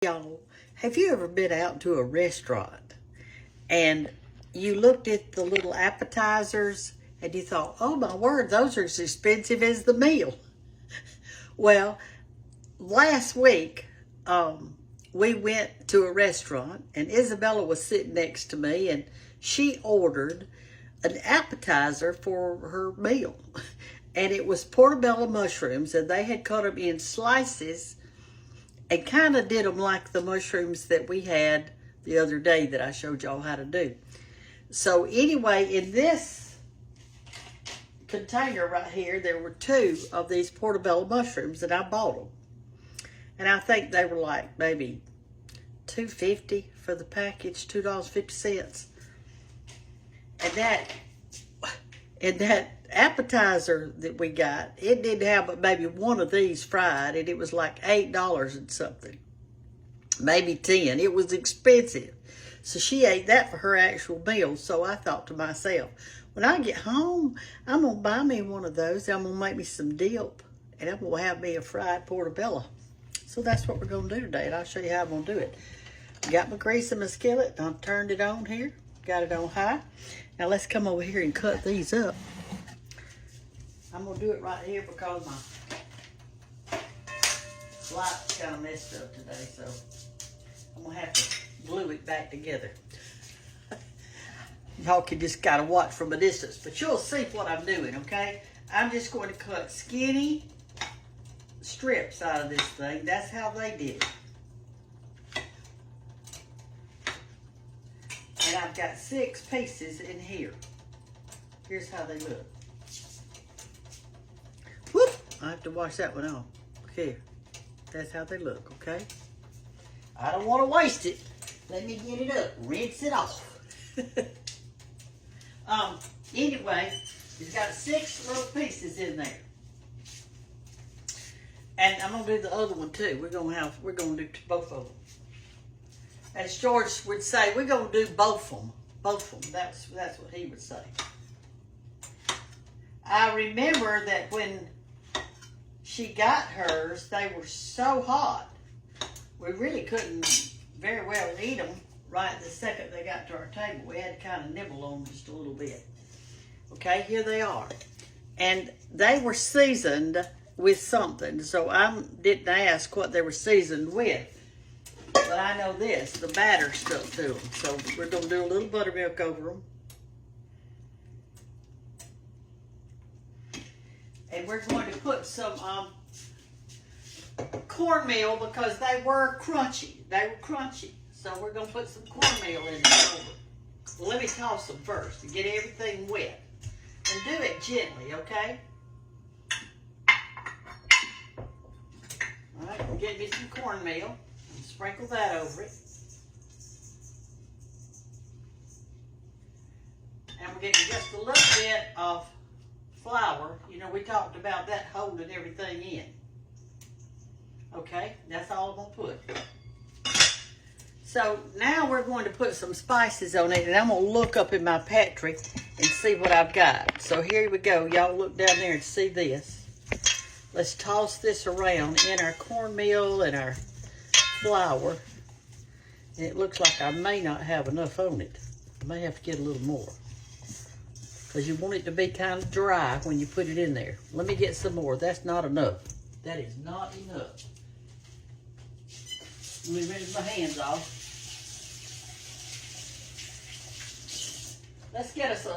Y'all, have you ever been out to a restaurant and you looked at the little appetizers and you thought, oh my word, those are as expensive as the meal? Well, last week, we went to a restaurant and Isabella was sitting next to me and she ordered an appetizer for her meal. And it was portobello mushrooms, and they had cut them in slices and kind of did them like the mushrooms that we had the other day that I showed y'all how to do. So anyway, in this container right here, there were 2 of these portobello mushrooms, and I bought them. And I think they were like maybe $2.50 for the package, $2.50. And that appetizer that we got, it didn't have but maybe one of these fried, and it was like $8 and something, maybe 10. It was expensive. So she ate that for her actual meal. So I thought to myself, when I get home, I'm gonna buy me one of those. I'm gonna make me some dip, and I'm gonna have me a fried portobello. So that's what we're gonna do today, and I'll show you how I'm gonna do it. Got my grease in my skillet, and I've turned it on here. Got it on high. Now let's come over here and cut these up. I'm gonna do it right here because my light's kind of messed up today, so I'm gonna have to glue it back together. Y'all can just kind of watch from a distance, but you'll see what I'm doing, okay? I'm just going to cut skinny strips out of this thing. That's how they did it. And I've got 6 pieces in here. Here's how they look. Whoop! I have to wash that one off. Here. That's how they look, okay? I don't want to waste it. Let me get it up. Rinse it off. Anyway, it's got 6 little pieces in there. And I'm gonna do the other one too. We're gonna do both of them. As George would say, we're gonna do both of them. Both of them. That's what he would say. I remember that when she got hers, they were so hot. We really couldn't very well eat them right the second they got to our table. We had to kind of nibble on them just a little bit. Okay, here they are. And they were seasoned with something. So I didn't ask what they were seasoned with. But I know this, the batter stuck to them. So we're going to do a little buttermilk over them. And we're going to put some cornmeal because they were crunchy. They were crunchy. So we're going to put some cornmeal in there. Well, let me toss them first to get everything wet. And do it gently, okay? All right, we'll get me some cornmeal. Sprinkle that over it. And we're getting just a little bit of flour. You know, we talked about that holding everything in. Okay, that's all I'm going to put. So now we're going to put some spices on it, and I'm going to look up in my pantry and see what I've got. So here we go. Y'all look down there and see this. Let's toss this around in our cornmeal and our flour. And it looks like I may not have enough on it. I may have to get a little more. Because you want it to be kind of dry when you put it in there. Let me get some more. That's not enough. That is not enough. Let me rinse my hands off. Let's get us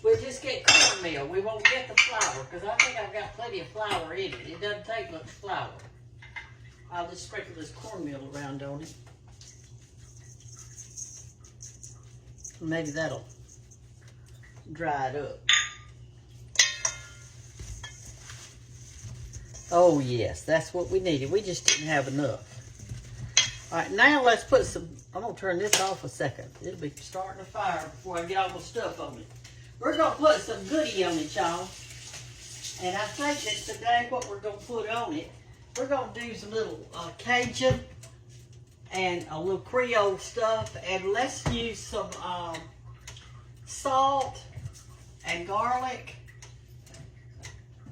we'll just get cornmeal. We won't get the flour because I think I've got plenty of flour in it. It doesn't take much flour. I'll just sprinkle this cornmeal around on it. Maybe that'll dry it up. Oh yes, that's what we needed. We just didn't have enough. All right, now let's put some, I'm gonna turn this off a second. It'll be starting a fire before I get all my stuff on it. We're gonna put some goodie on it, y'all. And I think that today what we're gonna put on it, we're gonna do some little Cajun and a little Creole stuff. And let's use some salt and garlic.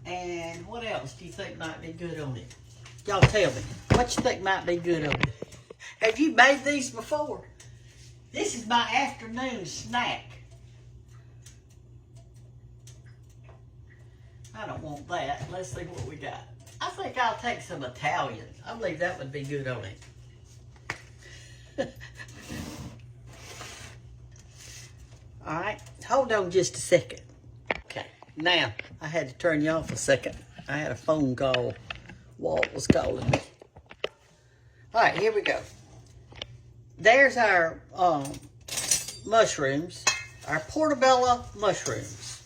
And what else do you think might be good on it? Y'all tell me. What you think might be good on it? Have you made these before? This is my afternoon snack. I don't want that. Let's see what we got. I think I'll take some Italian. I believe that would be good on it. All right, hold on just a second. Okay, now I had to turn you off a second. I had a phone call. Walt was calling me. All right, here we go. There's our mushrooms, our Portobello mushrooms.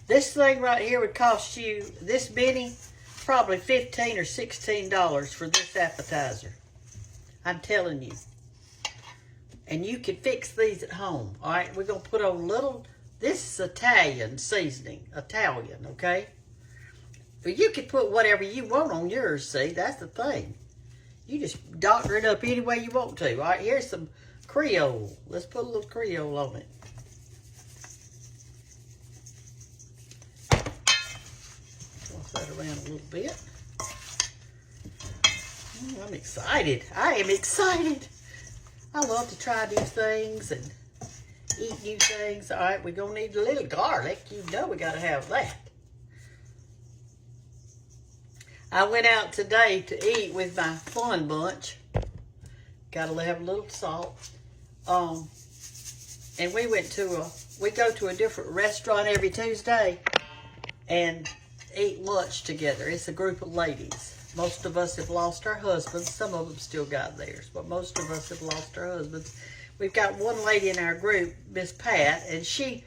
This thing right here would cost you, this many, probably $15 or $16 for this appetizer. I'm telling you. And you can fix these at home. All right, we're going to put on a little, this is Italian seasoning, Italian, okay? But you can put whatever you want on yours, see? That's the thing. You just doctor it up any way you want to. All right, here's some Creole. Let's put a little Creole on it. Toss that around a little bit. I'm excited. I am excited. I love to try new things and eat new things. All right, we're going to need a little garlic. You know we got to have that. I went out today to eat with my fun bunch. Got to have a little salt. And we go to a different restaurant every Tuesday and eat lunch together. It's a group of ladies. Most of us have lost our husbands. Some of them still got theirs, but most of us have lost our husbands. We've got one lady in our group, Miss Pat, and she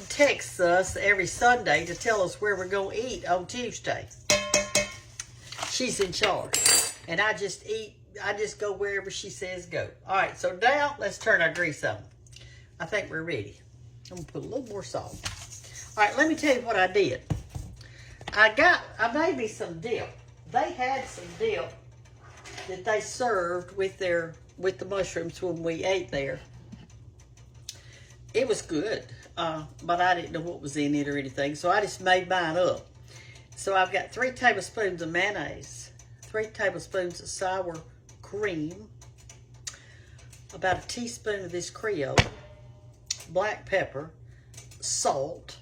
texts us every Sunday to tell us where we're going to eat on Tuesday. She's in charge. And I just go wherever she says go. All right, so now let's turn our grease on. I think we're ready. I'm going to put a little more salt. All right, let me tell you what I did. I made me some dip. They had some dip that they served with the mushrooms when we ate there. It was good, but I didn't know what was in it or anything, so I just made mine up. So I've got 3 tablespoons of mayonnaise, 3 tablespoons of sour cream, about a teaspoon of this Creole, black pepper, salt,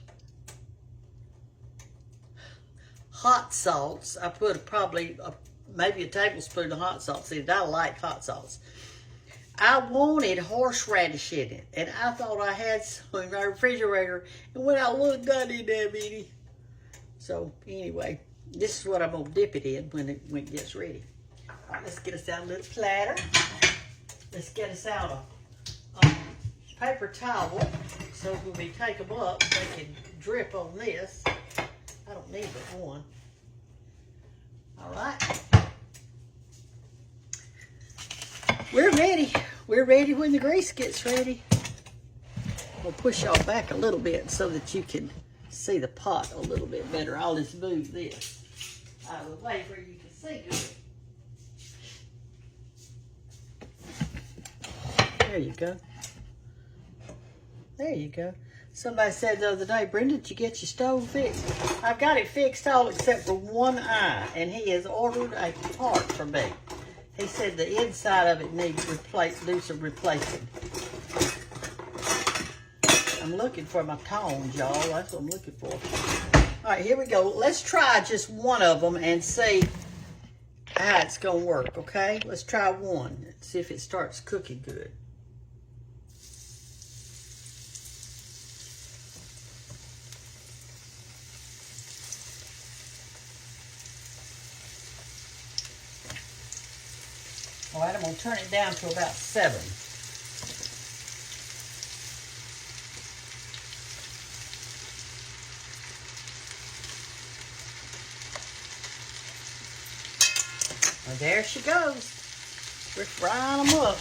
hot salts. I put maybe a tablespoon of hot sauce in it. I like hot sauce. I wanted horseradish in it, and I thought I had some in my refrigerator, and when I looked, I didn't have any. So anyway, this is what I'm gonna dip it in when it gets ready. All right, let's get us out a little platter. Let's get us out a paper towel, so when we take them up, they can drip on this. I don't need but one. All right. We're ready. We're ready when the grease gets ready. We'll push y'all back a little bit so that you can see the pot a little bit better. I'll just move this out of the way where you can see good. There you go. There you go. Somebody said the other day, Brenda, did you get your stove fixed? I've got it fixed all except for one eye, and he has ordered a part for me. He said the inside of it needs do some replacing. I'm looking for my tongs, y'all. That's what I'm looking for. All right, here we go. Let's try just one of them and see how it's going to work, okay? Let's try one. See if it starts cooking good. All right, I'm going to turn it down to about 7. Well, there she goes. We're frying them up.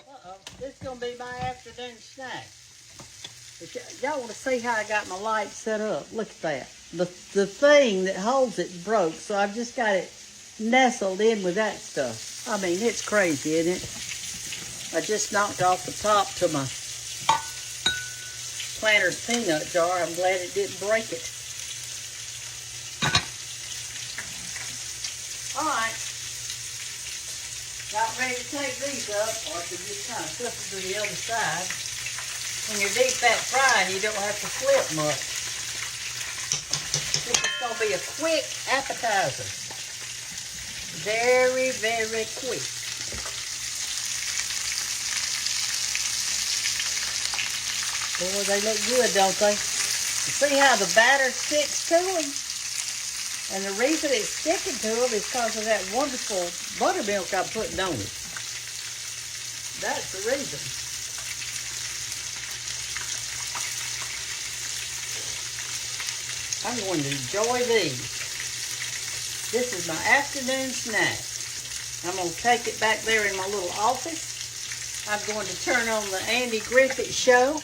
Uh-oh, this is going to be my afternoon snack. Y'all want to see how I got my light set up? Look at that. The thing that holds it broke, so I've just got it nestled in with that stuff. I mean, it's crazy, isn't it? I just knocked off the top to my Planter's peanut jar. I'm glad it didn't break it. All right. Not ready to take these up, or to just kind of flip them to the other side. When you're deep fat frying, you don't have to flip much. This is going to be a quick appetizer. Very, very quick. Boy, they look good, don't they? You see how the batter sticks to them? And the reason it's sticking to them is because of that wonderful buttermilk I'm putting on it. That's the reason. I'm going to enjoy these. This is my afternoon snack. I'm going to take it back there in my little office. I'm going to turn on the Andy Griffith Show.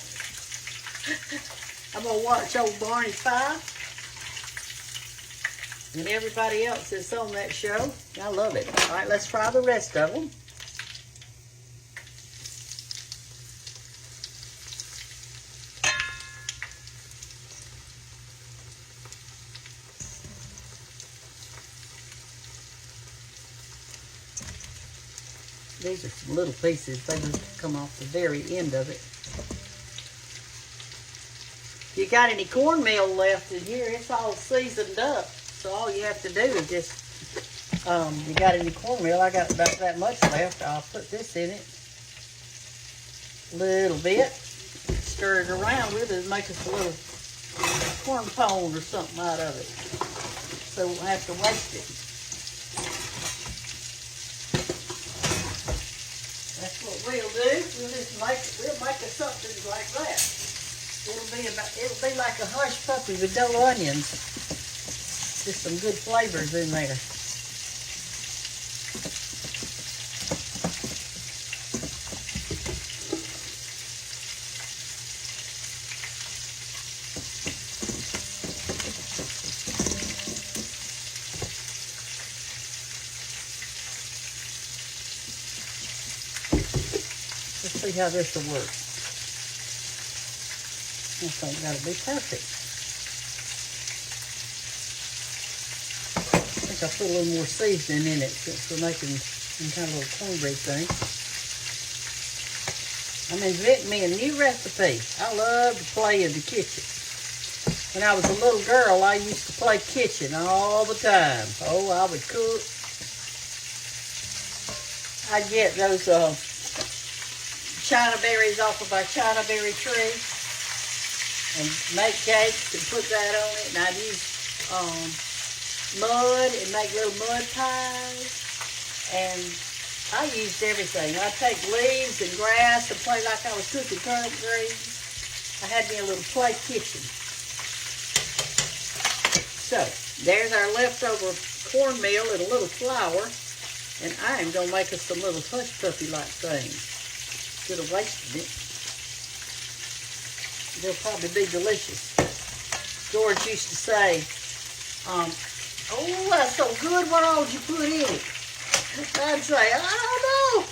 I'm going to watch old Barney Fife. And everybody else that's on that show. I love it. All right, let's try the rest of them. These are some little pieces. They just come off the very end of it. If you got any cornmeal left in here, it's all seasoned up. So all you have to do is just, you got any cornmeal, I got about that much left. I'll put this in it. A little bit. Stir it around with it and make us a little corn pone or something out of it. So we won't have to waste it. That's what we'll do. We'll just we'll make us something like that. It'll be like a hush puppy with no onions. Just some good flavors in there. Let's see how this will work. I think that'll be perfect. I put a little more seasoning in it since we're making some kind of little cornbread thing. I'm inventing me a new recipe. I love to play in the kitchen. When I was a little girl, I used to play kitchen all the time. Oh, I would cook. I'd get those china berries off of our china berry tree and make cakes and put that on it. And I'd use mud and make little mud pies, and I used everything. I'd take leaves and grass and play like I was cooking turnip greens. I had me a little play kitchen. So there's our leftover cornmeal and a little flour, and I am going to make us some little hush puppy like things. Could have wasted it. They'll probably be delicious. George used to say, oh, that's so good. What all did you put in it? I'd say, I don't know.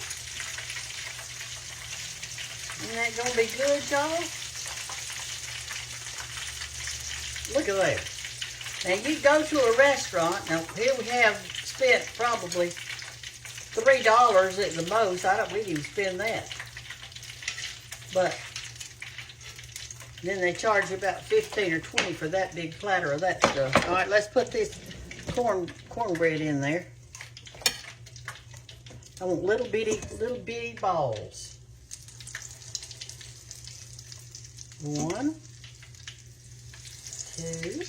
Isn't that going to be good, y'all? Look at that. Now, you go to a restaurant. Now, here we have spent probably $3 at the most. We didn't even spend that. But then they charge you about 15 or 20 for that big platter of that stuff. All right, let's put this cornbread in there. I want little bitty balls. 1, 2,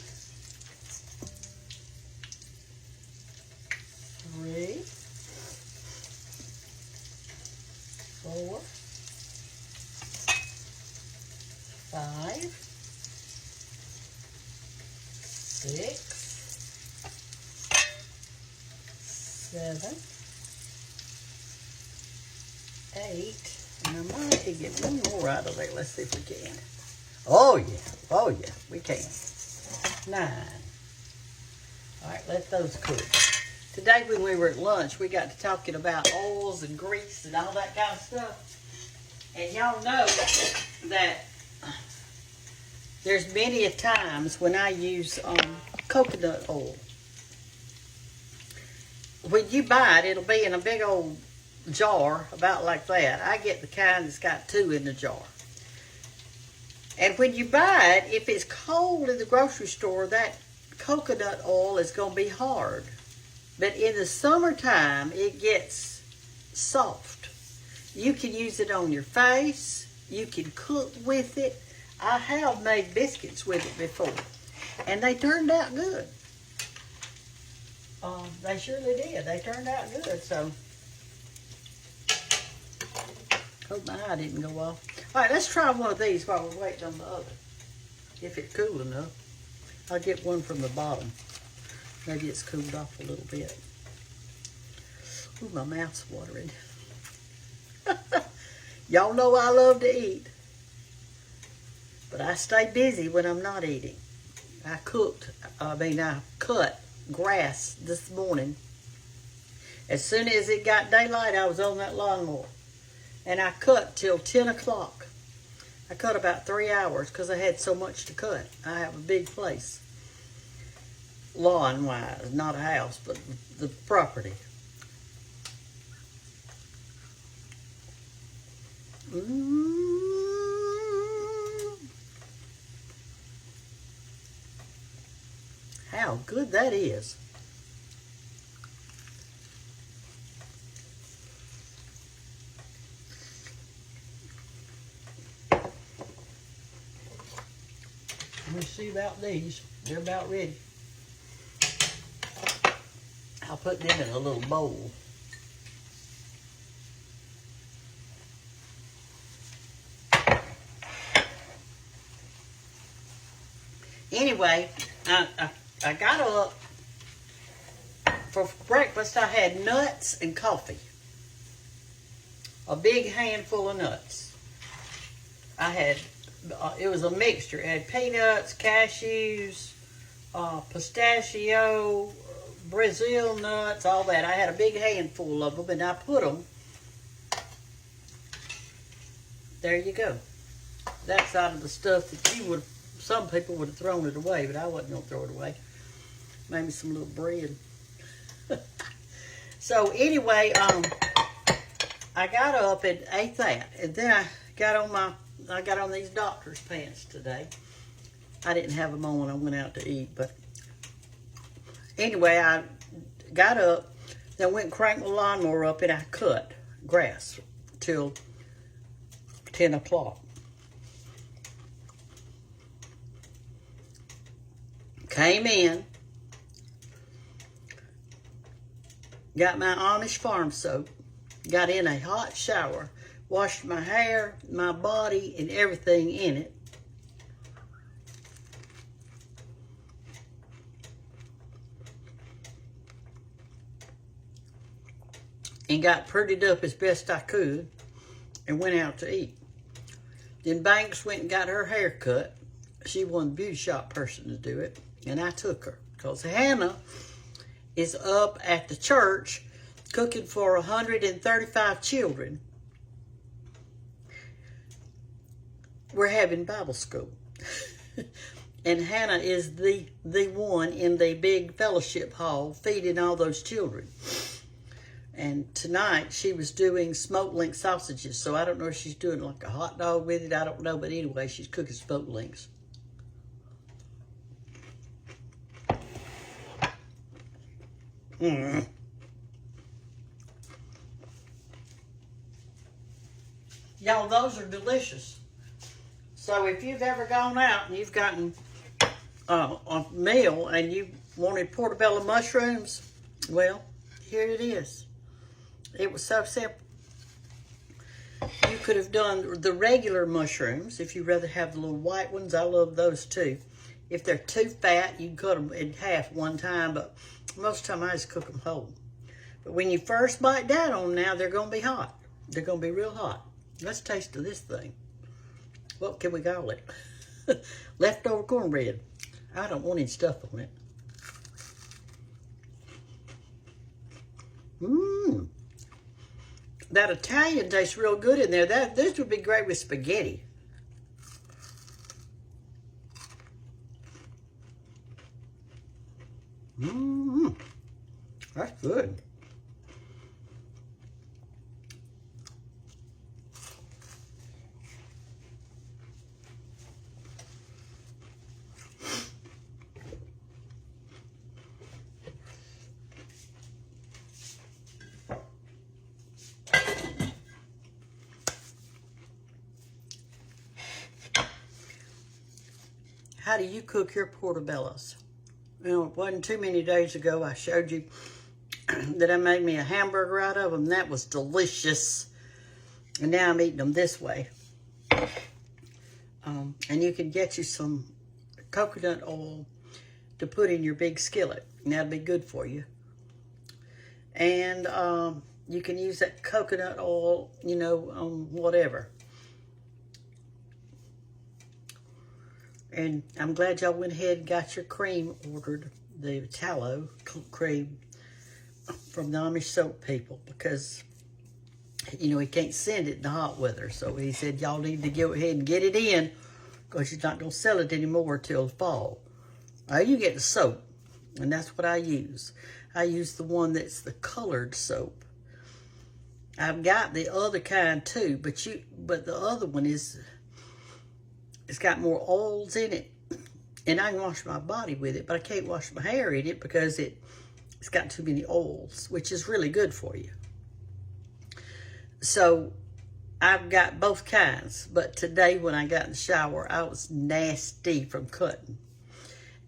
3, 4, 5, 6, 7, 8, and I might get one more out of there. Let's see if we can. Oh yeah, we can. 9. All right, let those cook. Today when we were at lunch, we got to talking about oils and grease and all that kind of stuff. And y'all know that there's many a times when I use coconut oil. When you buy it, it'll be in a big old jar, about like that. I get the kind that's got 2 in the jar. And when you buy it, if it's cold in the grocery store, that coconut oil is going to be hard. But in the summertime, it gets soft. You can use it on your face. You can cook with it. I have made biscuits with it before, and they turned out good. They surely did. They turned out good, so hope my eye didn't go off. All right, let's try one of these while we're waiting on the other. If it's cool enough, I'll get one from the bottom. Maybe it's cooled off a little bit. Ooh, my mouth's watering. Y'all know I love to eat, but I stay busy when I'm not eating. I cut grass this morning. As soon as it got daylight, I was on that lawnmower. And I cut till 10 o'clock. I cut about 3 hours because I had so much to cut. I have a big place. Lawn-wise, not a house, but the property. How good that is. Let me see about these. They're about ready. I'll put them in a little bowl. Anyway, I got up. For breakfast, I had nuts and coffee. A big handful of nuts. I had, it was a mixture. It had peanuts, cashews, pistachio, Brazil nuts, all that. I had a big handful of them, and I put them. There you go. That's out of the stuff that you would, some people would have thrown it away, but I wasn't going to throw it away. Maybe some little bread. So anyway, I got up and ate that, and then I got on these doctor's pants today. I didn't have them on when I went out to eat, but anyway, I got up, then went and cranked my lawnmower up, and I cut grass till 10 o'clock. Came in, got my Amish farm soap, got in a hot shower, washed my hair, my body, and everything in it. And got prettied up as best I could and went out to eat. Then Banks went and got her hair cut. She wasn't a beauty shop person to do it, and I took her because Hannah is up at the church cooking for 135 children. We're having Bible school. And Hannah is the one in the big fellowship hall feeding all those children. And tonight she was doing smoked link sausages. So I don't know if she's doing like a hot dog with it. I don't know. But anyway, she's cooking smoked links. Y'all, those are delicious. So if you've ever gone out and you've gotten a meal and you wanted portobello mushrooms, well, here it is. It was so simple. You could have done the regular mushrooms if you'd rather have the little white ones. I love those too. If they're too fat, you can cut them in half one time, but most of the time I just cook them whole. But when you first bite down on them now, they're going to be hot. They're going to be real hot. Let's taste this thing. What can we call it? Leftover cornbread. I don't want any stuff on it. That Italian tastes real good in there. This would be great with spaghetti. That's good. how do you cook your portobellos? You know, it wasn't too many days ago I showed you that I made me a hamburger out of them. That was delicious. And now I'm eating them this way. And you can get you some coconut oil to put in your big skillet. And that'll be good for you. And you can use that coconut oil, you know, on whatever. And I'm glad y'all went ahead and got your cream ordered, the tallow cream from the Amish soap people, because, you know, he can't send it in the hot weather. So he said, y'all need to go ahead and get it in, because he's not going to sell it anymore till fall. You get the soap, and that's what I use. I use the one that's the colored soap. I've got the other kind too, but the other one it's got more oils in it, and I can wash my body with it, but I can't wash my hair in it because it's got too many oils, which is really good for you. So I've got both kinds, but today when I got in the shower, I was nasty from cutting,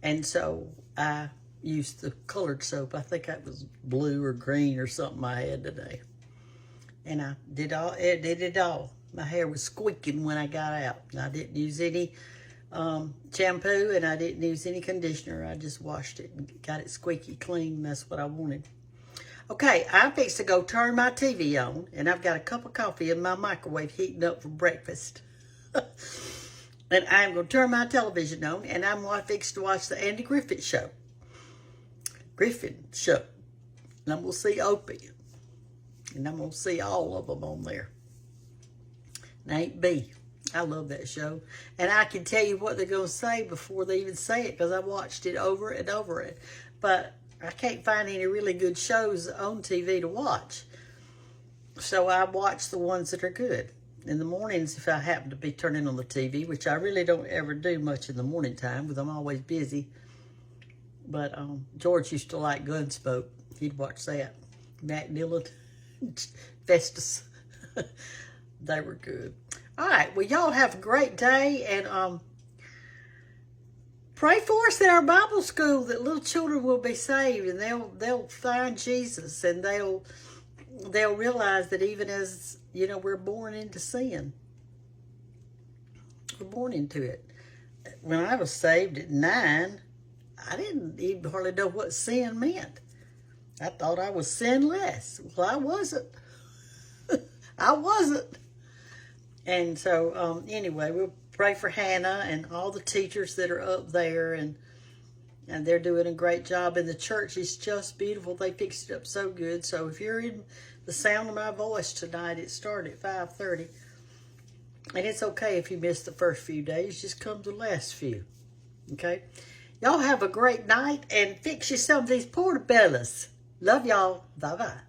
and so I used the colored soap. I think that was blue or green or something I had today, and I did it all. My hair was squeaking when I got out. I didn't use any shampoo, and I didn't use any conditioner. I just washed it and got it squeaky clean. That's what I wanted. Okay, I'm fixed to go turn my TV on, and I've got a cup of coffee in my microwave heating up for breakfast. And I'm going to turn my television on, and I'm fixed to watch the Andy Griffith Show. And I'm going to see Opie. And I'm going to see all of them on there. And Aunt B. I love that show. And I can tell you what they're going to say before they even say it, because I watched it over and over it. But I can't find any really good shows on TV to watch. So I watch the ones that are good. In the mornings, if I happen to be turning on the TV, which I really don't ever do much in the morning time, because I'm always busy. But George used to like Gunsmoke. He'd watch that. Matt Dillon, Festus. They were good. All right. Well, y'all have a great day. And pray for us at our Bible school that little children will be saved. And they'll find Jesus. And they'll realize that even as, you know, we're born into sin. We're born into it. When I was saved at 9, I didn't even hardly know what sin meant. I thought I was sinless. Well, I wasn't. I wasn't. And so, anyway, we'll pray for Hannah and all the teachers that are up there, and they're doing a great job. And the church is just beautiful. They fixed it up so good. So if you're in the sound of my voice tonight, it started at 5:30. And it's okay if you miss the first few days. Just come to the last few. Okay? Y'all have a great night, and fix you some of these portobellos. Love y'all. Bye-bye.